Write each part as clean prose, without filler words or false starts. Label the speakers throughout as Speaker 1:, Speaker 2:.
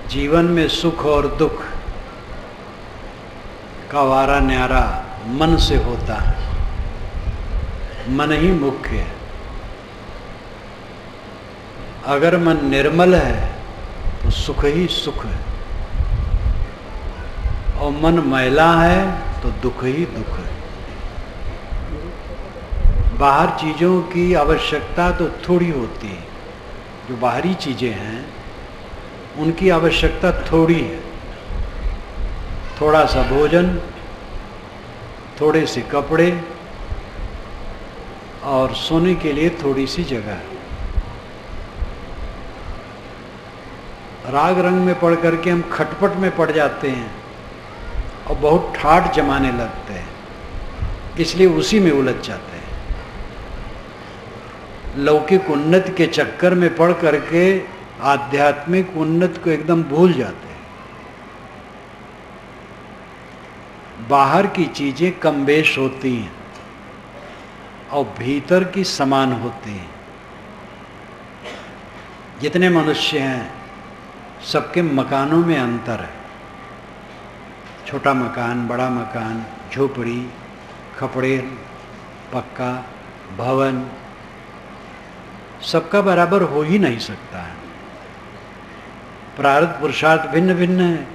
Speaker 1: जीवन में सुख और दुख का वारा न्यारा मन से होता है। मन ही मुख्य है। अगर मन निर्मल है तो सुख ही सुख है, और मन मैला है तो दुख ही दुख है। बाहर चीज़ों की आवश्यकता तो थोड़ी होती है, जो बाहरी चीज़ें हैं उनकी आवश्यकता थोड़ी है। थोड़ा सा भोजन, थोड़े से कपड़े और सोने के लिए थोड़ी सी जगह। राग रंग में पढ़ करके हम खटपट में पड़ जाते हैं और बहुत ठाठ जमाने लगते हैं, इसलिए उसी में उलझ जाते हैं। लौकिक उन्नति के चक्कर में पढ़ करके आध्यात्मिक उन्नति को एकदम भूल जाते हैं। बाहर की चीजें कम बेश होती हैं और भीतर की समान होती हैं। जितने मनुष्य हैं सबके मकानों में अंतर है। छोटा मकान, बड़ा मकान, झोपड़ी, खपड़ेल, पक्का, भवन, सबका बराबर हो ही नहीं सकता है। प्रारब्ध पुरुषार्थ भिन्न भिन्न है,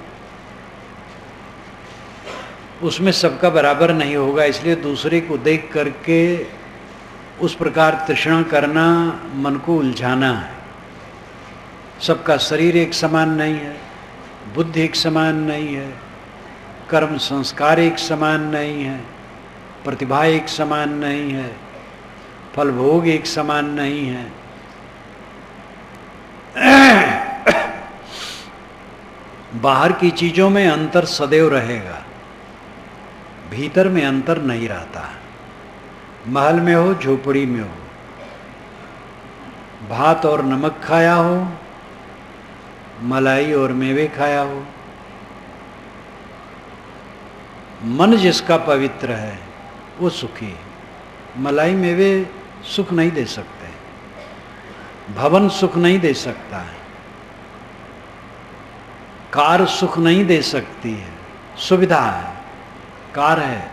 Speaker 1: उसमें सबका बराबर नहीं होगा। इसलिए दूसरे को देख करके उस प्रकार तृष्णा करना मन को उलझाना है। सबका शरीर एक समान नहीं है, बुद्धि एक समान नहीं है, कर्म संस्कार एक समान नहीं है, प्रतिभा एक समान नहीं है, फल भोग एक समान नहीं है। बाहर की चीजों में अंतर सदैव रहेगा, भीतर में अंतर नहीं रहता। महल में हो, झोपड़ी में हो, भात और नमक खाया हो, मलाई और मेवे खाया हो, मन जिसका पवित्र है वो सुखी है। मलाई मेवे सुख नहीं दे सकते, भवन सुख नहीं दे सकता है, कार सुख नहीं दे सकती है। सुविधा है, कार है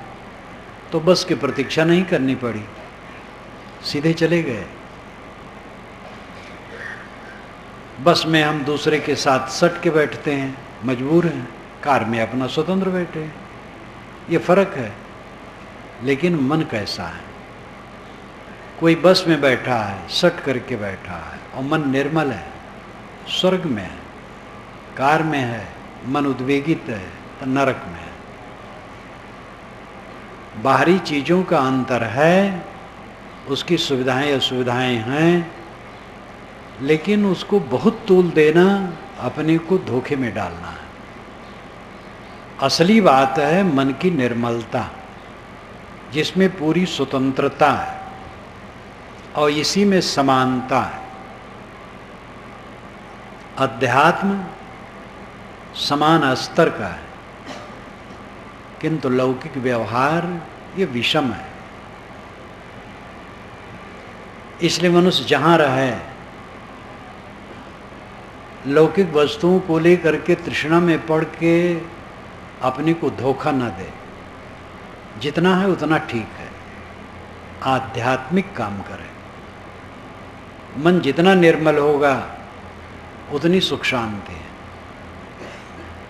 Speaker 1: तो बस की प्रतीक्षा नहीं करनी पड़ी, सीधे चले गए। बस में हम दूसरे के साथ सट के बैठते हैं, मजबूर हैं। कार में अपना स्वतंत्र बैठे हैं, ये फर्क है। लेकिन मन कैसा है? कोई बस में बैठा है, सट करके बैठा है और मन निर्मल है, स्वर्ग में है। कार में है, मन उद्वेगित है तो नरक में है। बाहरी चीजों का अंतर है, उसकी सुविधाएं असुविधाएं हैं, लेकिन उसको बहुत तूल देना अपने को धोखे में डालना है। असली बात है मन की निर्मलता, जिसमें पूरी स्वतंत्रता है और इसी में समानता है। अध्यात्म समान स्तर का है, किंतु लौकिक व्यवहार ये विषम है। इसलिए मनुष्य जहाँ रहे, लौकिक वस्तुओं को लेकर के तृष्णा में पड़ के अपने को धोखा न दे। जितना है उतना ठीक है, आध्यात्मिक काम करे। मन जितना निर्मल होगा उतनी सुख शांति है।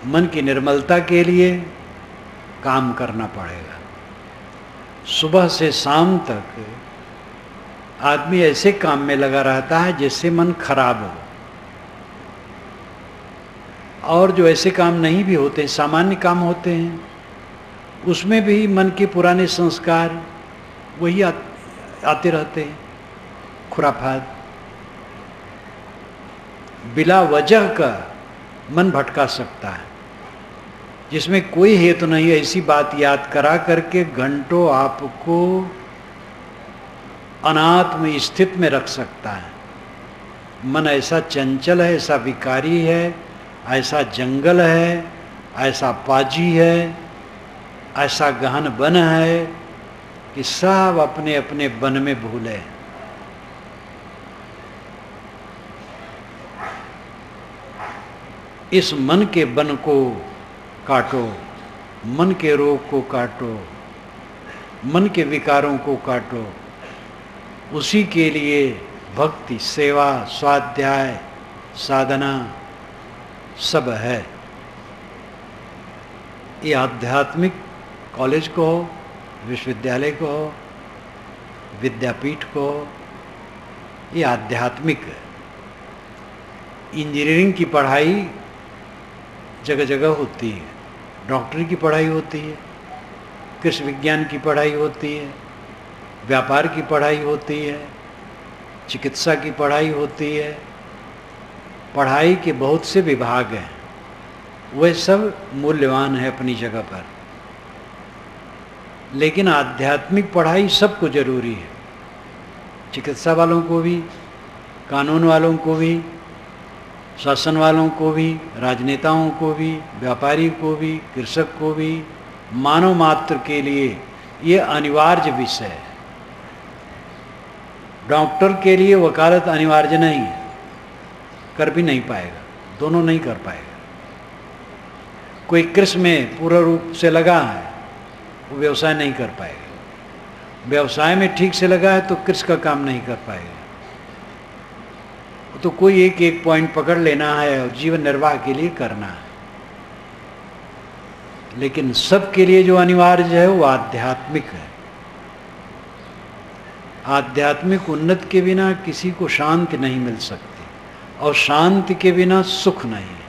Speaker 1: मन की निर्मलता के लिए काम करना पड़ेगा। सुबह से शाम तक आदमी ऐसे काम में लगा रहता है जिससे मन खराब हो, और जो ऐसे काम नहीं भी होते, सामान्य काम होते हैं, उसमें भी मन के पुराने संस्कार वही आते रहते हैं। खुराफात, बिला वजह का मन भटका सकता है, जिसमें कोई हेतु नहीं। ऐसी बात याद करा करके घंटों आपको अनात्म स्थित में रख सकता है। मन ऐसा चंचल है, ऐसा विकारी है, ऐसा जंगल है, ऐसा पाजी है, ऐसा गहन वन है कि सब अपने अपने वन में भूले। इस मन के बन को काटो, मन के रोग को काटो, मन के विकारों को काटो। उसी के लिए भक्ति, सेवा, स्वाध्याय, साधना सब है। ये आध्यात्मिक कॉलेज को हो, विश्वविद्यालय को हो, विद्यापीठ को हो, ये आध्यात्मिक है। इंजीनियरिंग की पढ़ाई जगह जगह होती है, डॉक्टरी की पढ़ाई होती है, कृषि विज्ञान की पढ़ाई होती है, व्यापार की पढ़ाई होती है, चिकित्सा की पढ़ाई होती है। पढ़ाई के बहुत से विभाग हैं, वे सब मूल्यवान है अपनी जगह पर, लेकिन आध्यात्मिक पढ़ाई सबको जरूरी है। चिकित्सा वालों को भी, कानून वालों को भी, शासन वालों को भी, राजनेताओं को भी, व्यापारी को भी, कृषक को भी, मानव मात्र के लिए ये अनिवार्य विषय है। डॉक्टर के लिए वकालत अनिवार्य नहीं है, कर भी नहीं पाएगा, दोनों नहीं कर पाएगा। कोई कृषि में पूर्ण रूप से लगा है, वो व्यवसाय नहीं कर पाएगा। व्यवसाय में ठीक से लगा है तो कृषि का काम नहीं कर पाएगा। तो कोई एक एक पॉइंट पकड़ लेना है और जीवन निर्वाह के लिए करना है। लेकिन सबके लिए जो अनिवार्य है वो आध्यात्मिक है। आध्यात्मिक उन्नति के बिना किसी को शांति नहीं मिल सकती, और शांति के बिना सुख नहीं है।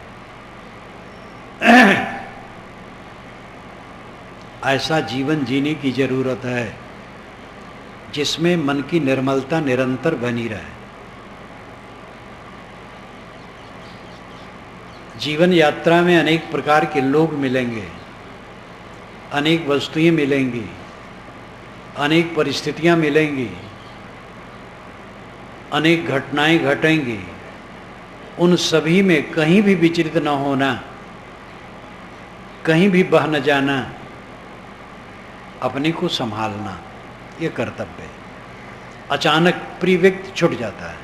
Speaker 1: ऐसा जीवन जीने की जरूरत है जिसमें मन की निर्मलता निरंतर बनी रहे। जीवन यात्रा में अनेक प्रकार के लोग मिलेंगे, अनेक वस्तुएं मिलेंगी, अनेक परिस्थितियां मिलेंगी, अनेक घटनाएं घटेंगी। उन सभी में कहीं भी विचलित न होना, कहीं भी बह न जाना, अपने को संभालना, ये कर्तव्य है। अचानक प्रिय व्यक्ति छूट जाता है,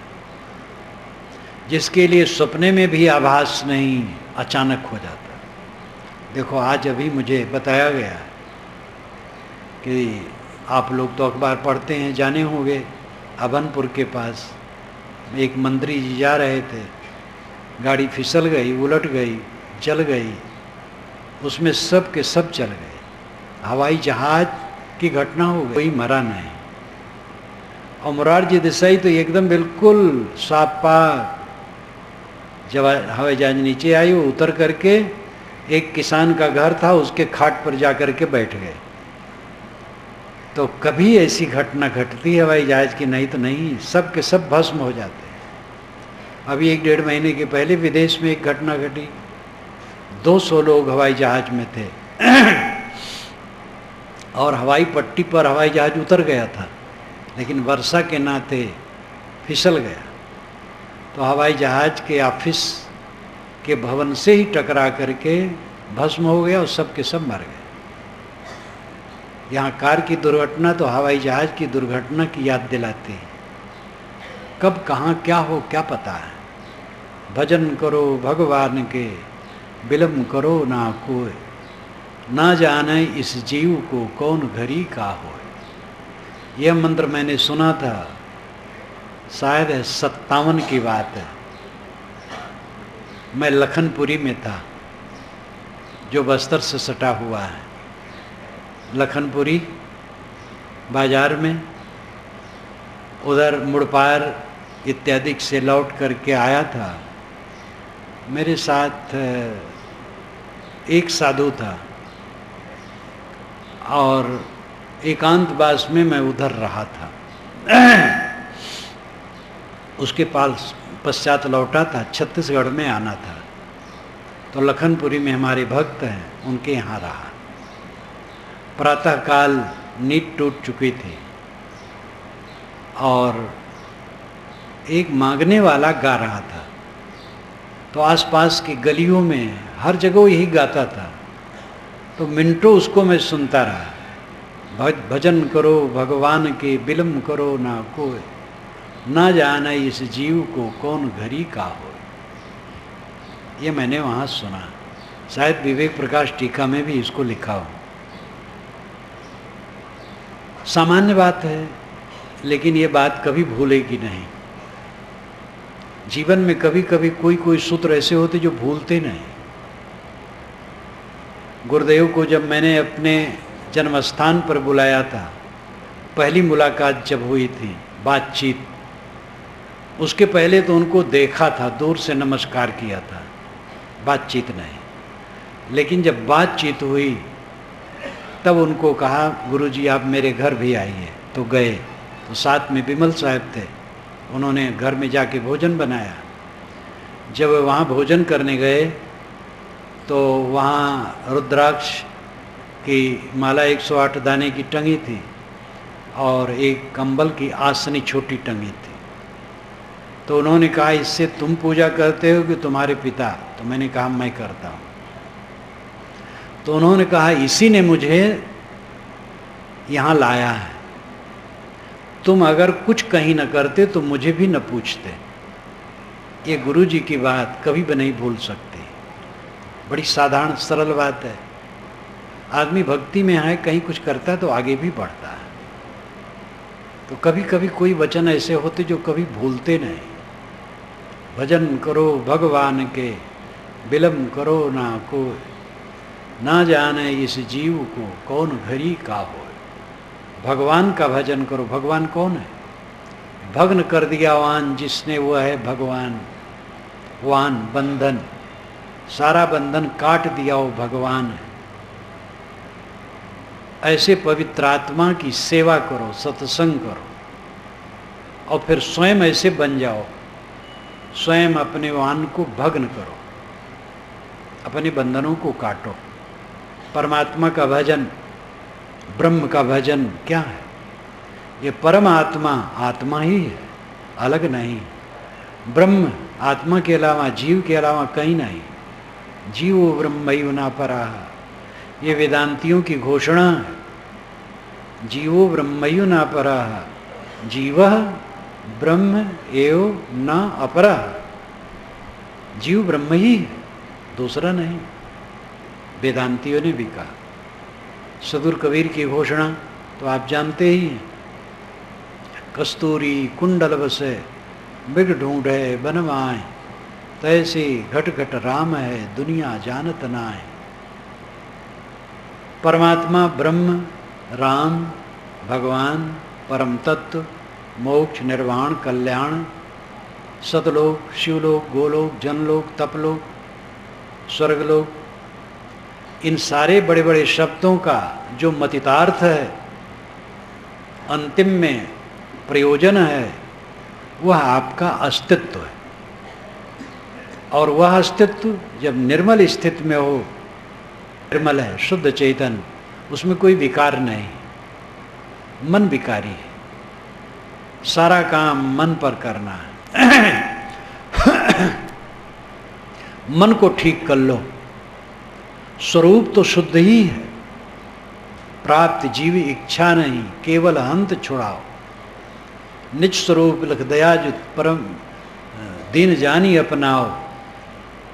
Speaker 1: जिसके लिए सपने में भी आभास नहीं, अचानक हो जाता है। देखो आज अभी मुझे बताया गया कि आप लोग तो अखबार पढ़ते हैं, जाने होंगे, अभनपुर के पास एक मंत्री जी जा रहे थे, गाड़ी फिसल गई, उलट गई, जल गई, उसमें सब के सब चल गए। हवाई जहाज की घटना हो गई, कोई मरा नहीं। और मोरारजी देसाई तो एकदम बिल्कुल साफ पाक। जब हवाई जहाज नीचे आई, वो उतर करके एक किसान का घर था, उसके खाट पर जा करके बैठ गए। तो कभी ऐसी घटना घटती है हवाई जहाज की? नहीं तो नहीं, सब के सब भस्म हो जाते हैं। अभी 1-1.5 महीने के पहले विदेश में एक घटना घटी, 200 लोग हवाई जहाज में थे और हवाई पट्टी पर हवाई जहाज उतर गया था, लेकिन वर्षा के नाते फिसल गया। तो हवाई जहाज के ऑफिस के भवन से ही टकरा करके भस्म हो गया और सब के सब मर गए। यहाँ कार की दुर्घटना तो हवाई जहाज की दुर्घटना की याद दिलाती है। कब कहाँ क्या हो क्या पता है। भजन करो भगवान के, विलम्ब करो ना कोई, ना जाने इस जीव को कौन घड़ी का हो। यह मंत्र मैंने सुना था, शायद 57 की बात है। मैं लखनपुरी में था, जो बस्तर से सटा हुआ है। लखनपुरी बाजार में उधर मुड़पार इत्यादि से लौट करके आया था। मेरे साथ एक साधु था और एकांतवास में मैं उधर रहा था। उसके पास पश्चात लौटा था, छत्तीसगढ़ में आना था। तो लखनपुरी में हमारे भक्त हैं, उनके यहाँ रहा। प्रातःकाल नींद टूट चुकी थी और एक मांगने वाला गा रहा था। तो आसपास की गलियों में हर जगह यही गाता था। तो मिनटों उसको मैं सुनता रहा। भजन करो भगवान के, विलम्ब करो ना कोई, ना जाने इस जीव को कौन घड़ी का हो। ये मैंने वहाँ सुना, शायद विवेक प्रकाश टीका में भी इसको लिखा हो। सामान्य बात है, लेकिन ये बात कभी भूलेगी नहीं। जीवन में कभी कभी कोई कोई सूत्र ऐसे होते जो भूलते नहीं। गुरुदेव को जब मैंने अपने जन्म स्थान पर बुलाया था, पहली मुलाकात जब हुई थी, बातचीत, उसके पहले तो उनको देखा था, दूर से नमस्कार किया था, बातचीत नहीं। लेकिन जब बातचीत हुई तब उनको कहा, गुरुजी आप मेरे घर भी आइए। तो गए, तो साथ में विमल साहब थे, उन्होंने घर में जाके भोजन बनाया। जब वहाँ भोजन करने गए तो वहाँ रुद्राक्ष की माला 108 दाने की टंगी थी और एक कंबल की आसनी छोटी टंगी थी। तो उन्होंने कहा, इससे तुम पूजा करते हो कि तुम्हारे पिता? तो मैंने कहा मैं करता हूँ। तो उन्होंने कहा, इसी ने मुझे यहाँ लाया है, तुम अगर कुछ कहीं न करते तो मुझे भी न पूछते। ये गुरु जी की बात कभी भी नहीं भूल सकती। बड़ी साधारण सरल बात है। आदमी भक्ति में है, कहीं कुछ करता है तो आगे भी बढ़ता है। तो कभी कभी कोई वचन ऐसे होते जो कभी भूलते नहीं। भजन करो भगवान के, विलम्ब करो ना कोई, ना जाने इस जीव को कौन घरी का हो। भगवान का भजन करो। भगवान कौन है? भग्न कर दिया वान जिसने, वो है भगवान। वान बंधन, सारा बंधन काट दिया वो भगवान है। ऐसे पवित्र आत्मा की सेवा करो, सत्संग करो और फिर स्वयं ऐसे बन जाओ, स्वयं अपने वान को भग्न करो, अपने बंधनों को काटो। परमात्मा का भजन, ब्रह्म का भजन क्या है? ये परमात्मा आत्मा ही है, अलग नहीं। ब्रह्म आत्मा के अलावा, जीव के अलावा कहीं नहीं। जीवो ब्रह्मैव न परः, ये वेदांतियों की घोषणा है। जीवो ब्रह्मैव न परः, जीवः ब्रह्म एव न अपरः। जीव ब्रह्म ही है, दूसरा नहीं। वेदांतियों ने भी कहा। सदुर कबीर की घोषणा तो आप जानते ही हैं। कस्तूरी कुंडल बसे, मृग ढूंढे बनवाए, तैसे घट घट राम है, दुनिया जानत नाय। परमात्मा ब्रह्म, राम, भगवान, परम तत्व, मोक्ष, निर्वाण, कल्याण, सतलोक, शिवलोक, गोलोक, जनलोक, तपलोक, स्वर्गलोक, इन सारे बड़े बड़े शब्दों का जो मतितार्थ है, अंतिम में प्रयोजन है, वह आपका अस्तित्व है। और वह अस्तित्व जब निर्मल स्थिति में हो, निर्मल है, शुद्ध चेतन, उसमें कोई विकार नहीं। मन विकारी है, सारा काम मन पर करना है। मन को ठीक कर लो। स्वरूप तो शुद्ध ही है। प्राप्त जीवी इच्छा नहीं, केवल हंत छुड़ाओ। निज स्वरूप लख दयाजुत, परम दीन जानी अपनाओ।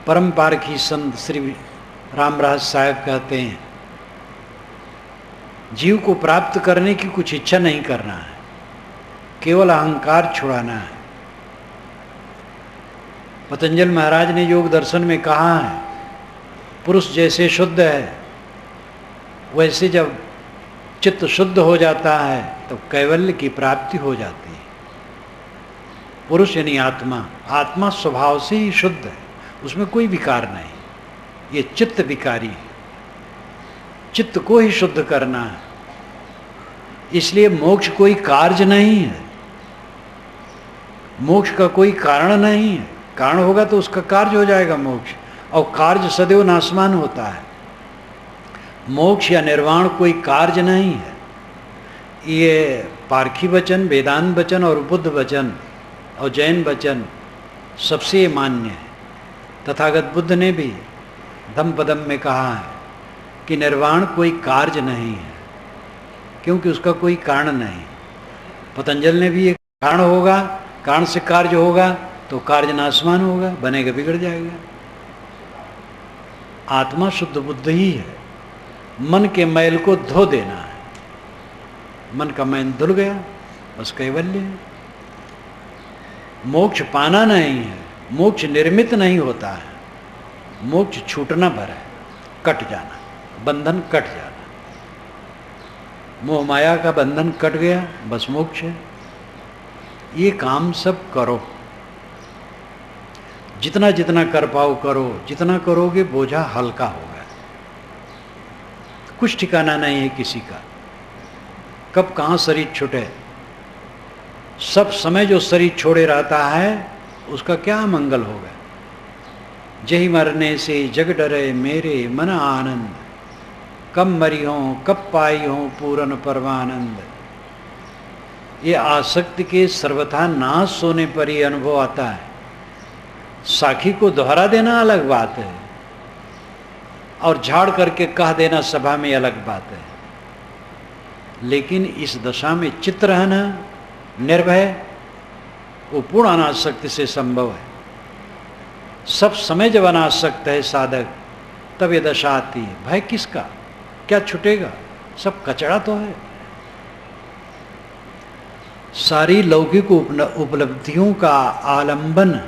Speaker 1: परम पारखी संत श्री रामराज साहब कहते हैं, जीव को प्राप्त करने की कुछ इच्छा नहीं करना है, केवल अहंकार छुड़ाना है। पतंजल महाराज ने योग दर्शन में कहा है, पुरुष जैसे शुद्ध है, वैसे जब चित्त शुद्ध हो जाता है तो कैवल्य की प्राप्ति हो जाती है। पुरुष यानी आत्मा, आत्मा स्वभाव से ही शुद्ध है, उसमें कोई विकार नहीं। ये चित्त विकारी है, चित्त को ही शुद्ध करना है। इसलिए मोक्ष कोई कार्य नहीं है, मोक्ष का कोई कारण नहीं है। कारण होगा तो उसका कार्य हो जाएगा मोक्ष, और कार्य सदैव नाशवान होता है। मोक्ष या निर्वाण कोई कार्य नहीं है। ये पारखी वचन, वेदांत वचन और बुद्ध वचन और जैन वचन सबसे मान्य है। तथागत बुद्ध ने भी धम्मपदम में कहा है कि निर्वाण कोई कार्य नहीं है, क्योंकि उसका कोई कारण नहीं। पतंजल ने भी एक कारण होगा, कारण से कार्य होगा तो कार्य नाशवान होगा, बनेगा बिगड़ जाएगा। आत्मा शुद्ध बुद्ध ही है। मन के मैल को धो देना है। मन का मैल धुल गया, बस कैवल्य है। मोक्ष पाना नहीं है, मोक्ष निर्मित नहीं होता है, मोक्ष छूटना भर है, कट जाना, बंधन कट जाना। मोह माया का बंधन कट गया, बस मोक्ष है। ये काम सब करो, जितना जितना कर पाओ करो, जितना करोगे बोझा हल्का होगा। कुछ ठिकाना नहीं है किसी का, कब कहाँ शरीर छूटे। सब समय जो शरीर छोड़े रहता है उसका क्या मंगल होगा। जही मरने से जग डरे मेरे मन आनंद, कब मरी हो कब पाई हो पूरन परमानंद। ये आसक्ति के सर्वथा नाश होने पर ही अनुभव आता है। साखी को दोहरा देना अलग बात है, और झाड़ करके कह देना सभा में अलग बात है। लेकिन इस दशा में चित्त रहना निर्भय, वो पूर्ण अनासक्ति से संभव है। सब समय जब अनासक्त है साधक, तब ये दशा आती है। भय किसका, क्या छूटेगा, सब कचरा तो है। सारी लौकिक उपलब्धियों का आलंबन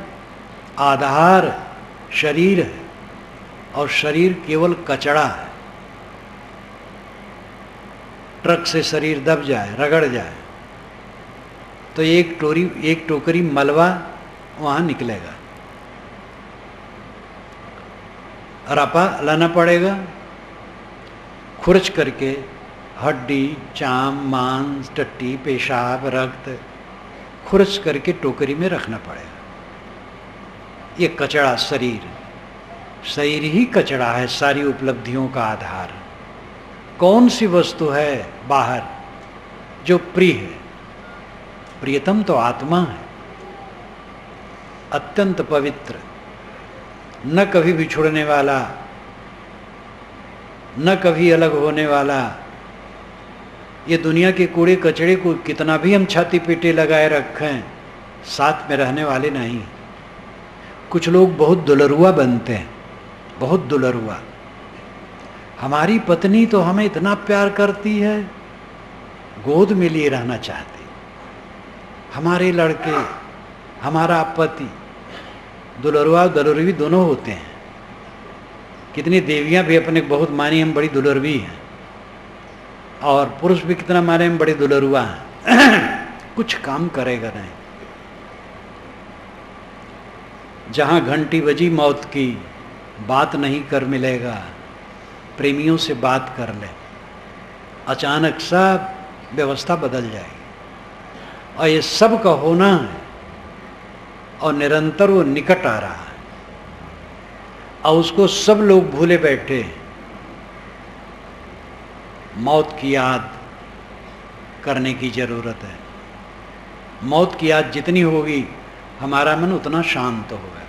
Speaker 1: आधार शरीर है, और शरीर केवल कचड़ा है। ट्रक से शरीर दब जाए, रगड़ जाए, तो एक टोकरी मलबा वहाँ निकलेगा। रपा लाना पड़ेगा, खुरच करके हड्डी, चाम, मांस, टट्टी, पेशाब, रक्त खुरच करके टोकरी में रखना पड़ेगा। ये कचड़ा शरीर ही कचड़ा है, सारी उपलब्धियों का आधार। कौन सी वस्तु है बाहर जो प्रिय है? प्रियतम तो आत्मा है, अत्यंत पवित्र, न कभी बिछुड़ने वाला, न कभी अलग होने वाला। ये दुनिया के कूड़े कचड़े को कितना भी हम छाती पीटे लगाए रखें, साथ में रहने वाले नहीं। कुछ लोग बहुत दुलरुआ बनते हैं, बहुत दुलरुआ। हमारी पत्नी तो हमें इतना प्यार करती है, गोद में लिए रहना चाहती। हमारे लड़के, हमारा पति दुलरुआ दुलरवी दोनों होते हैं। कितनी देवियां भी अपने बहुत मानी हम बड़ी दुलरवी हैं, और पुरुष भी कितना माने हम बड़े दुलरुआ हैं। कुछ काम करेगा नहीं। जहां घंटी बजी मौत की, बात नहीं कर मिलेगा, प्रेमियों से बात कर ले, अचानक सब व्यवस्था बदल जाएगी। और ये सब का होना है, और निरंतर वो निकट आ रहा है, और उसको सब लोग भूले बैठे। मौत की याद करने की जरूरत है। मौत की याद जितनी होगी, हमारा मन उतना शांत होगा।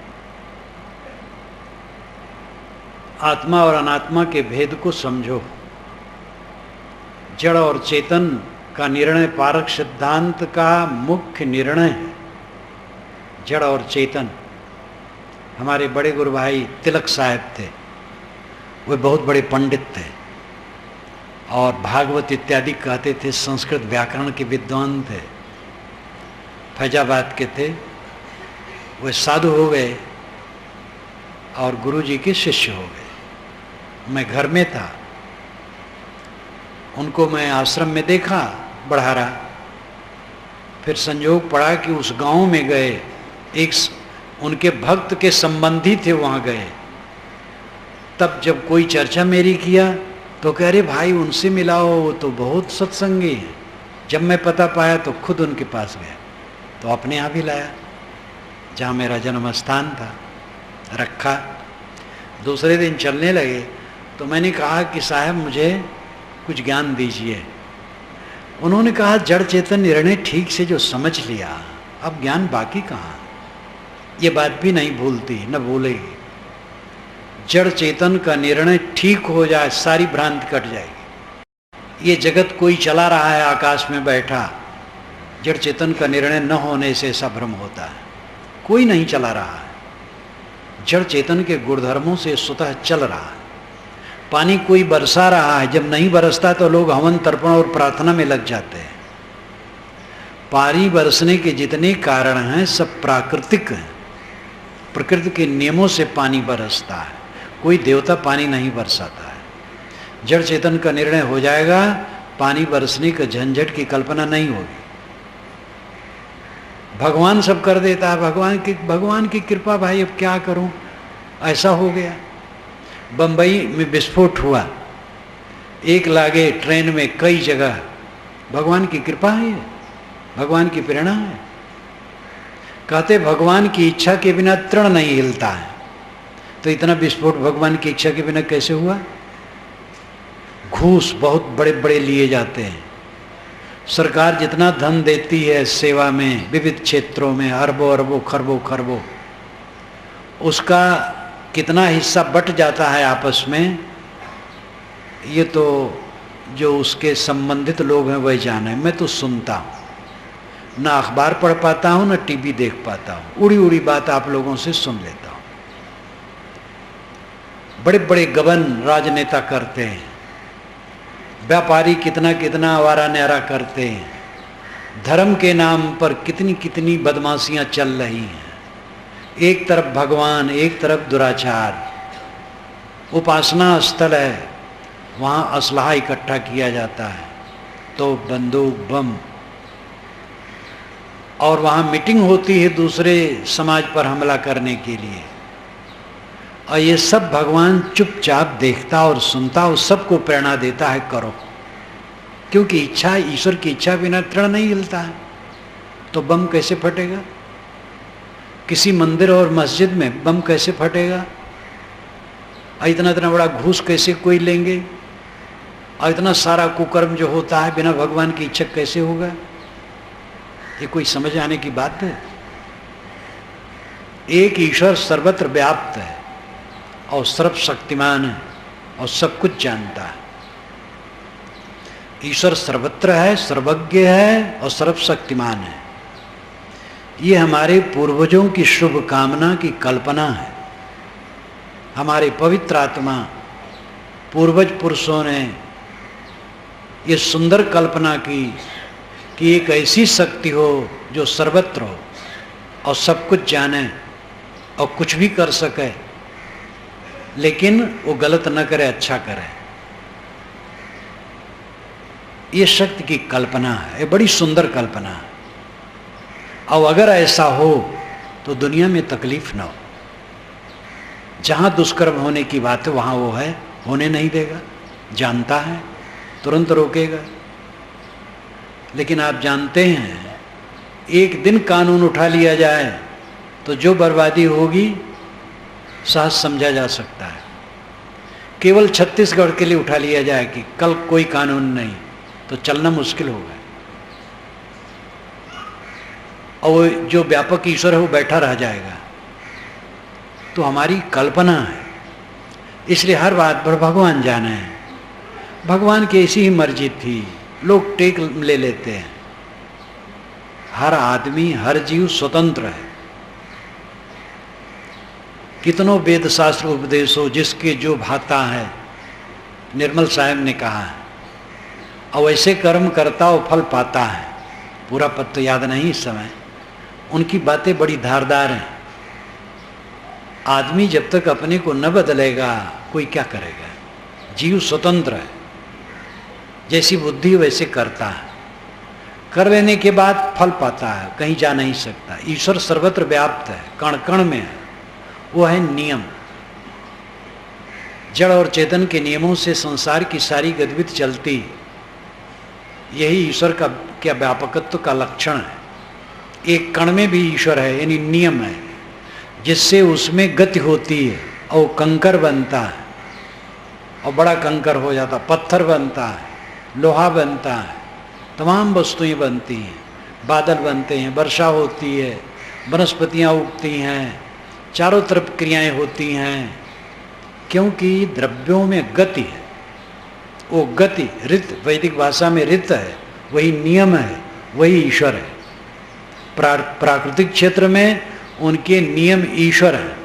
Speaker 1: आत्मा और अनात्मा के भेद को समझो। जड़ और चेतन का निर्णय पारक सिद्धांत का मुख्य निर्णय है। जड़ और चेतन। हमारे बड़े गुरु भाई तिलक साहब थे, वे बहुत बड़े पंडित थे और भागवत इत्यादि कहते थे। संस्कृत व्याकरण के विद्वान थे, फैजाबाद के थे। वे साधु हो गए और गुरु जी के शिष्य हो गए। मैं घर में था, उनको मैं आश्रम में देखा बढ़ारा। फिर संयोग पड़ा कि उस गांव में गए, एक उनके भक्त के संबंधी थे, वहाँ गए। तब जब कोई चर्चा मेरी किया तो कह रहे भाई उनसे मिलाओ, वो तो बहुत सत्संगी है। जब मैं पता पाया तो खुद उनके पास गया, तो अपने यहाँ भी लाया जहाँ मेरा जन्म स्थान था, रखा। दूसरे दिन चलने लगे तो मैंने कहा कि साहब मुझे कुछ ज्ञान दीजिए। उन्होंने कहा जड़ चेतन निर्णय ठीक से जो समझ लिया, अब ज्ञान बाकी कहाँ। ये बात भी नहीं भूलती, न भूलेगी। जड़ चेतन का निर्णय ठीक हो जाए, सारी भ्रांति कट जाएगी। ये जगत कोई चला रहा है आकाश में बैठा, जड़ चेतन का निर्णय न होने से ऐसा भ्रम होता है। कोई नहीं चला रहा है, जड़ चेतन के गुणधर्मों से स्वतः चल रहा है। पानी कोई बरसा रहा है, जब नहीं बरसता तो लोग हवन तर्पण और प्रार्थना में लग जाते हैं। पानी बरसने के जितने कारण हैं सब प्राकृतिक हैं, प्रकृति के नियमों से पानी बरसता है। कोई देवता पानी नहीं बरसाता है। जड़ चेतन का निर्णय हो जाएगा, पानी बरसने का झंझट की कल्पना नहीं होगी। भगवान सब कर देता है, भगवान की कृपा। भाई अब क्या करूं, ऐसा हो गया। बंबई में विस्फोट हुआ, एक लागे ट्रेन में कई जगह। भगवान की कृपा है, भगवान की प्रेरणा है। कहते भगवान की इच्छा के बिना तृण नहीं हिलता है, तो इतना विस्फोट भगवान की इच्छा के बिना कैसे हुआ? घूस बहुत बड़े बड़े लिए जाते हैं। सरकार जितना धन देती है सेवा में, विविध क्षेत्रों में, अरबों अरबों खरबों खरबों, उसका कितना हिस्सा बट जाता है आपस में, ये तो जो उसके संबंधित लोग हैं वही जाने। मैं तो सुनता हूँ, ना अखबार पढ़ पाता हूँ, ना टीवी देख पाता हूँ, उड़ी उड़ी बात आप लोगों से सुन लेता हूँ। बड़े बड़े गबन राजनेता करते हैं, व्यापारी कितना कितना आवारा न्यारा करते हैं, धर्म के नाम पर कितनी कितनी बदमाशियां चल रही हैं। एक तरफ भगवान, एक तरफ दुराचार। उपासना स्थल है, वहाँ असलहा इकट्ठा किया जाता है, तो बंदूक बम, और वहाँ मीटिंग होती है दूसरे समाज पर हमला करने के लिए। और ये सब भगवान चुपचाप देखता और सुनता और सबको प्रेरणा देता है, करो। क्योंकि इच्छा, ईश्वर की इच्छा बिना तृण नहीं हिलता है, तो बम कैसे फटेगा? किसी मंदिर और मस्जिद में बम कैसे फटेगा? और इतना इतना बड़ा घूस कैसे कोई लेंगे? और इतना सारा कुकर्म जो होता है बिना भगवान की इच्छा कैसे होगा? ये कोई समझ आने की बात है? एक ईश्वर सर्वत्र व्याप्त है और सर्वशक्तिमान है और सब कुछ जानता है। ईश्वर सर्वत्र है, सर्वज्ञ है और सर्वशक्तिमान है। ये हमारे पूर्वजों की शुभ कामना की कल्पना है। हमारे पवित्र आत्मा, पूर्वज पुरुषों ने ये सुंदर कल्पना की कि एक ऐसी शक्ति हो जो सर्वत्र हो और सब कुछ जाने और कुछ भी कर सके, लेकिन वो गलत न करे, अच्छा करे। ये शक्ति की कल्पना है, ये बड़ी सुंदर कल्पना है। और अगर ऐसा हो तो दुनिया में तकलीफ न हो। जहाँ दुष्कर्म होने की बात है वहाँ वो है, होने नहीं देगा। जानता है, तुरंत रोकेगा। लेकिन आप जानते हैं, एक दिन कानून उठा लिया जाए तो जो बर्बादी होगी सहज समझा जा सकता है। केवल छत्तीसगढ़ के लिए उठा लिया जाए कि कल कोई कानून नहीं, तो चलना मुश्किल होगा। और जो व्यापक ईश्वर है वो बैठा रह जाएगा। तो हमारी कल्पना है, इसलिए हर बात पर भगवान जाने हैं। भगवान की ऐसी ही मर्जी थी, लोग टेक ले लेते हैं। हर आदमी, हर जीव स्वतंत्र है। कितनों वेद शास्त्र उपदेश हो, जिसके जो भाता है, निर्मल साहब ने कहा है, और वैसे कर्म करता और फल पाता है। पूरा पद तो याद नहीं इस समय। उनकी बातें बड़ी धारदार हैं। आदमी जब तक अपने को न बदलेगा कोई क्या करेगा? जीव स्वतंत्र है, जैसी बुद्धि वैसे करता है। कर लेने के बाद फल पाता है, कहीं जा नहीं सकता। ईश्वर सर्वत्र व्याप्त है, कण कण में है। वो है नियम। जड़ और चेतन के नियमों से संसार की सारी गतिविधि चलती। यही ईश्वर का क्या व्यापकत्व का लक्षण है। एक कण में भी ईश्वर है, यानी नियम है, जिससे उसमें गति होती है और कंकर बनता है, और बड़ा कंकर हो जाता, पत्थर बनता है, लोहा बनता है, तमाम वस्तुएं बनती हैं, बादल बनते हैं, वर्षा होती है, वनस्पतियाँ उगती हैं, चारों तरफ क्रियाएं होती हैं, क्योंकि द्रव्यों में गति है। वो गति, रित, वैदिक भाषा में रित है, वही नियम है, वही ईश्वर है। प्राकृतिक क्षेत्र में उनके नियम ईश्वर हैं,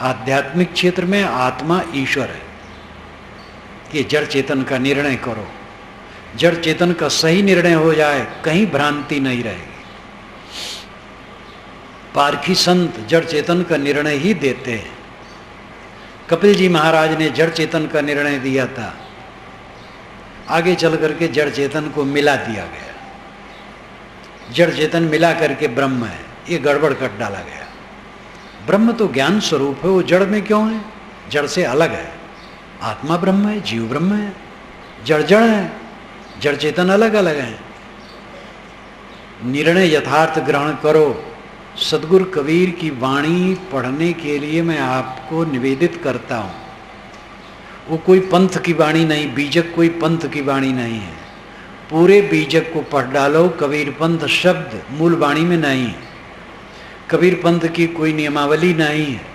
Speaker 1: आध्यात्मिक क्षेत्र में आत्मा ईश्वर है कि जड़ चेतन का निर्णय करो। जड़ चेतन का सही निर्णय हो जाए, कहीं भ्रांति नहीं रहेगी। पारखी संत जड़ चेतन का निर्णय ही देते हैं। कपिल जी महाराज ने जड़ चेतन का निर्णय दिया था, आगे चल करके जड़ चेतन को मिला दिया गया। जड़ चेतन मिला करके ब्रह्म है, ये गड़बड़ कर डाला गया। ब्रह्म तो ज्ञान स्वरूप है, वो जड़ में क्यों है? जड़ से अलग है। आत्मा ब्रह्म है, जीव ब्रह्म है, जड़ जड़ है, जड़ चेतन अलग अलग है। निर्णय यथार्थ ग्रहण करो। सदगुरु कबीर की वाणी पढ़ने के लिए मैं आपको निवेदित करता हूँ। वो कोई पंथ की वाणी नहीं, बीजक कोई पंथ की वाणी नहीं है। पूरे बीजक को पढ़ डालो। कबीर पंथ शब्द मूल वाणी में नहीं है। कबीर पंथ की कोई नियमावली नहीं है।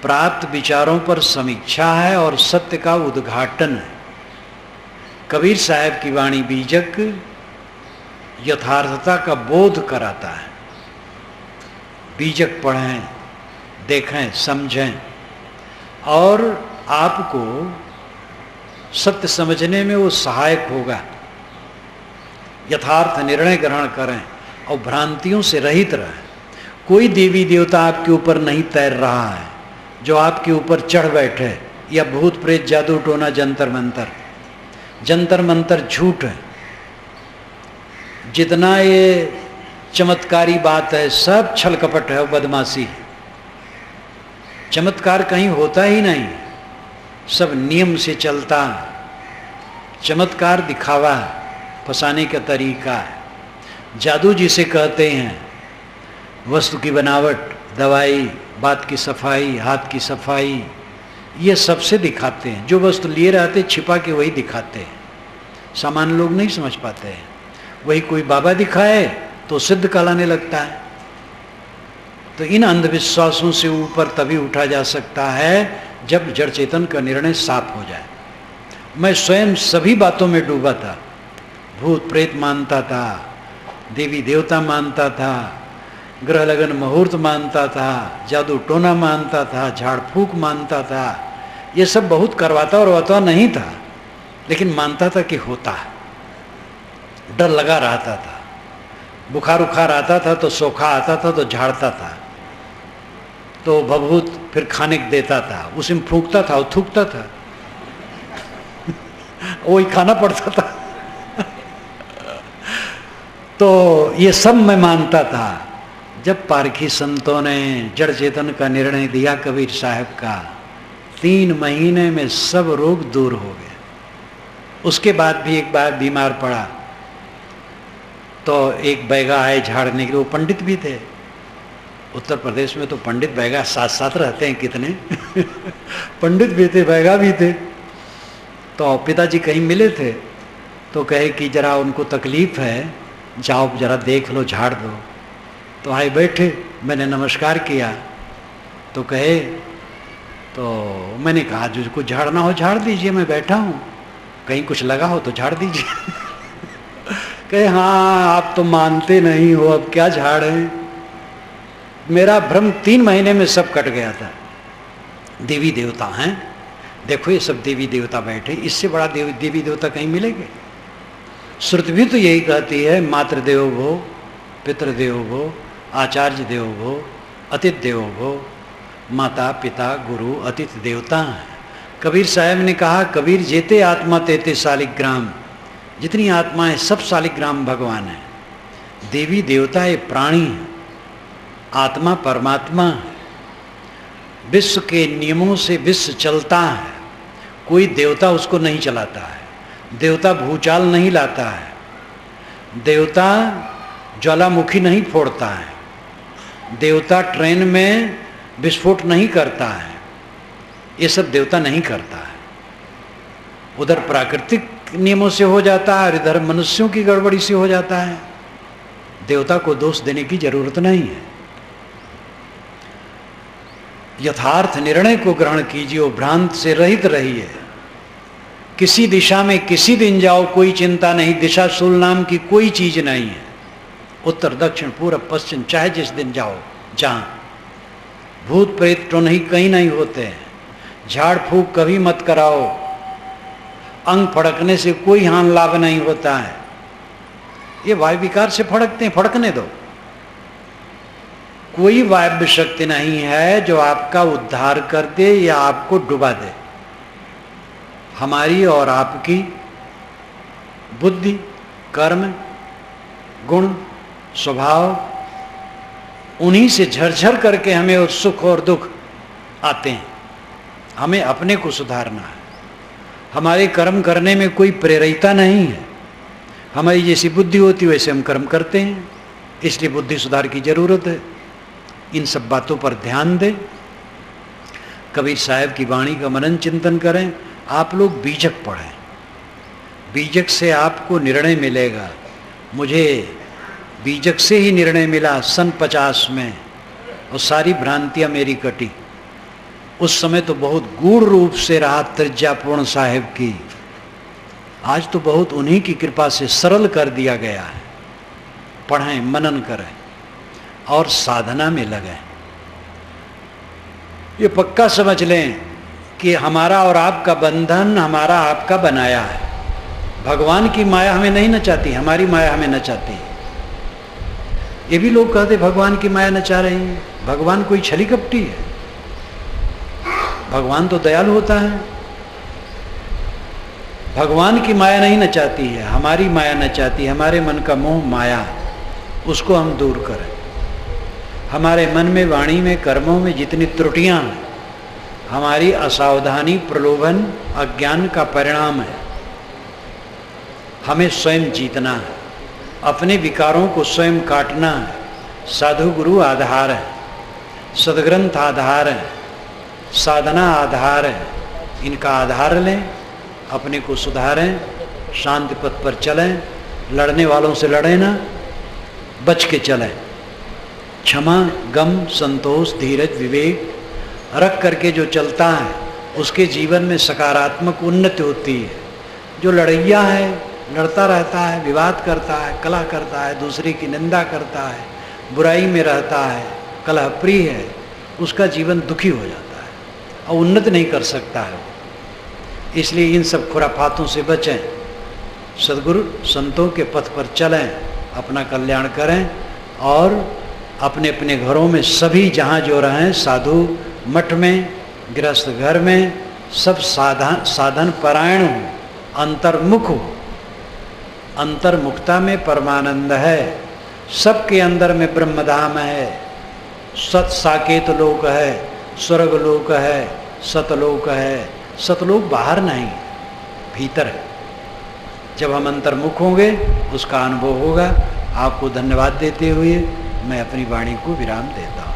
Speaker 1: प्राप्त विचारों पर समीक्षा है और सत्य का उद्घाटन है। कबीर साहब की वाणी बीजक यथार्थता का बोध कराता है। बीजक पढ़ें, देखें, समझें और आपको सत्य समझने में वो सहायक होगा। यथार्थ निर्णय ग्रहण करें और भ्रांतियों से रहित रहें। कोई देवी देवता आपके ऊपर नहीं तैर रहा है जो आपके ऊपर चढ़ बैठे, या भूत प्रेत जादू टोना जंतर मंतर। जंतर मंतर झूठ है। जितना ये चमत्कारी बात है सब छल कपट है, बदमाशी है। चमत्कार कहीं होता ही नहीं, सब नियम से चलता है। चमत्कार दिखावा है, फंसाने का तरीका है। जादू जिसे कहते हैं, वस्तु की बनावट, दवाई, बात की सफाई, हाथ की सफाई, ये सबसे दिखाते हैं। जो वस्तु लिए रहते छिपा के वही दिखाते हैं। सामान्य लोग नहीं समझ पाते हैं। वही कोई बाबा दिखाए तो सिद्ध कहलाने लगता है। तो इन अंधविश्वासों से ऊपर तभी उठा जा सकता है जब जड़ चेतन का निर्णय साफ हो जाए। मैं स्वयं सभी बातों में डूबा था। भूत प्रेत मानता था, देवी देवता मानता था, ग्रह लगन मुहूर्त मानता था, जादू टोना मानता था, झाड़ फूक मानता था। ये सब बहुत करवाता और वरता नहीं था, लेकिन मानता था कि होता है। डर लगा रहता था। बुखार उखार आता था तो सोखा आता था तो झाड़ता था, तो भभूत फिर खाने को देता था, उसी में फूंकता था और थूकता था। वही खाना पड़ता था। तो ये सब मैं मानता था। जब पारखी संतों ने जड़ चेतन का निर्णय दिया कबीर साहब का, 3 महीने में सब रोग दूर हो गए। उसके बाद भी एक बार बीमार पड़ा तो एक बैगा आए झाड़ने के लिए। वो पंडित भी थे। उत्तर प्रदेश में तो पंडित बैगा साथ साथ रहते हैं कितने। पंडित भी थे, बैगा भी थे। तो पिताजी कहीं मिले थे तो कहे कि जरा उनको तकलीफ है, जाओ जरा देख लो, झाड़ दो। तो आए बैठे, मैंने नमस्कार किया तो कहे, तो मैंने कहा जो कुछ झाड़ना हो झाड़ दीजिए, मैं बैठा हूँ, कहीं कुछ लगा हो तो झाड़ दीजिए। कहे हाँ आप तो मानते नहीं हो, अब क्या झाड़ें। मेरा भ्रम 3 महीने में सब कट गया था। देवी देवता हैं, देखो ये सब देवी देवता बैठे, इससे बड़ा देवी देवता कहीं मिलेंगे। श्रुति भी तो यही कहती है, मातृ देवो भो, पितृदेवो भो, आचार्य देवो भो, अतिथि देवो भो। माता पिता गुरु अतिथि देवता हैं। कबीर साहब ने कहा, कबीर जेते आत्मा तेते शालिग्राम। जितनी आत्मा है सब शालिग्राम भगवान है। देवी देवता ये प्राणी है, आत्मा परमात्मा है। विश्व के नियमों से विश्व चलता है, कोई देवता उसको नहीं चलाता है। देवता भूचाल नहीं लाता है, देवता ज्वालामुखी नहीं फोड़ता है, देवता ट्रेन में विस्फोट नहीं करता है। ये सब देवता नहीं करता है। उधर प्राकृतिक नियमों से हो जाता है और इधर मनुष्यों की गड़बड़ी से हो जाता है। देवता को दोष देने की जरूरत नहीं है। यथार्थ निर्णय को ग्रहण कीजिए और भ्रांत से रहित रहिए। किसी दिशा में किसी दिन जाओ, कोई चिंता नहीं। दिशा शूल नाम की कोई चीज नहीं है। उत्तर दक्षिण पूर्व पश्चिम चाहे जिस दिन जाओ, जहां भूत प्रेत टोनही कहीं नहीं होते हैं, झाड़ फूक कभी मत कराओ, अंग फड़कने से कोई हानि लाभ नहीं होता है। ये वायु विकार से फड़कते हैं, फड़कने दो। कोई वायव्य शक्ति नहीं है जो आपका उद्धार कर दे या आपको डुबा दे। हमारी और आपकी बुद्धि, कर्म, गुण, स्वभाव, उन्हीं से झरझर करके हमें उस सुख और दुख आते हैं। हमें अपने को सुधारना है। हमारे कर्म करने में कोई प्रेरिता नहीं है। हमारी जैसी बुद्धि होती वैसे हम कर्म करते हैं, इसलिए बुद्धि सुधार की जरूरत है। इन सब बातों पर ध्यान दें। कबीर साहब की वाणी का मनन चिंतन करें। आप लोग बीजक पढ़ें, बीजक से आपको निर्णय मिलेगा। मुझे बीजक से ही निर्णय मिला सन 50 में, और सारी भ्रांतियां मेरी कटी। उस समय तो बहुत गूढ़ रूप से रहा त्रिज्यापूर्ण साहिब की, आज तो बहुत उन्हीं की कृपा से सरल कर दिया गया है। पढ़ें, मनन करें और साधना में लगें। ये पक्का समझ लें कि हमारा और आपका बंधन हमारा आपका बनाया है। भगवान की माया हमें नहीं नचाती, हमारी माया हमें नचाती है। ये भी लोग कहते भगवान की माया नचा रही है। भगवान कोई छली कपटी है? भगवान तो दयालु होता है। भगवान की माया नहीं नचाती है, हमारी माया नचाती है। हमारे मन का मोह माया, उसको हम दूर करें। हमारे मन में, वाणी में, कर्मों में जितनी त्रुटियां हैं, हमारी असावधानी, प्रलोभन, अज्ञान का परिणाम है। हमें स्वयं जीतना है, अपने विकारों को स्वयं काटना है। साधु गुरु आधार है, सदग्रंथ आधार है, साधना आधार है। इनका आधार लें, अपने को सुधारें, शांति पथ पर चलें। लड़ने वालों से लड़ें ना, बच के चलें। क्षमा, गम, संतोष, धीरज, विवेक रख करके जो चलता है उसके जीवन में सकारात्मक उन्नति होती है। जो लड़ैया है, लड़ता रहता है, विवाद करता है, कलह करता है, दूसरे की निंदा करता है, बुराई में रहता है, कलह प्रिय है, उसका जीवन दुखी हो जाता है और उन्नति नहीं कर सकता है। इसलिए इन सब खुराफातों से बचें, सद्गुरु संतों के पथ पर चलें, अपना कल्याण करें। और अपने अपने घरों में सभी जहाँ जो रहें, साधु मठ में, गृहस्थ घर में, सब साधन परायण हो, अंतर्मुख हो। अंतर्मुखता में परमानंद है। सबके अंदर में ब्रह्मधाम है, सत साकेत लोक है, स्वर्ग लोक है, सतलोक है। सतलोक बाहर नहीं, भीतर है। जब हम अंतर्मुख होंगे उसका अनुभव होगा। आपको धन्यवाद देते हुए मैं अपनी वाणी को विराम देता हूँ।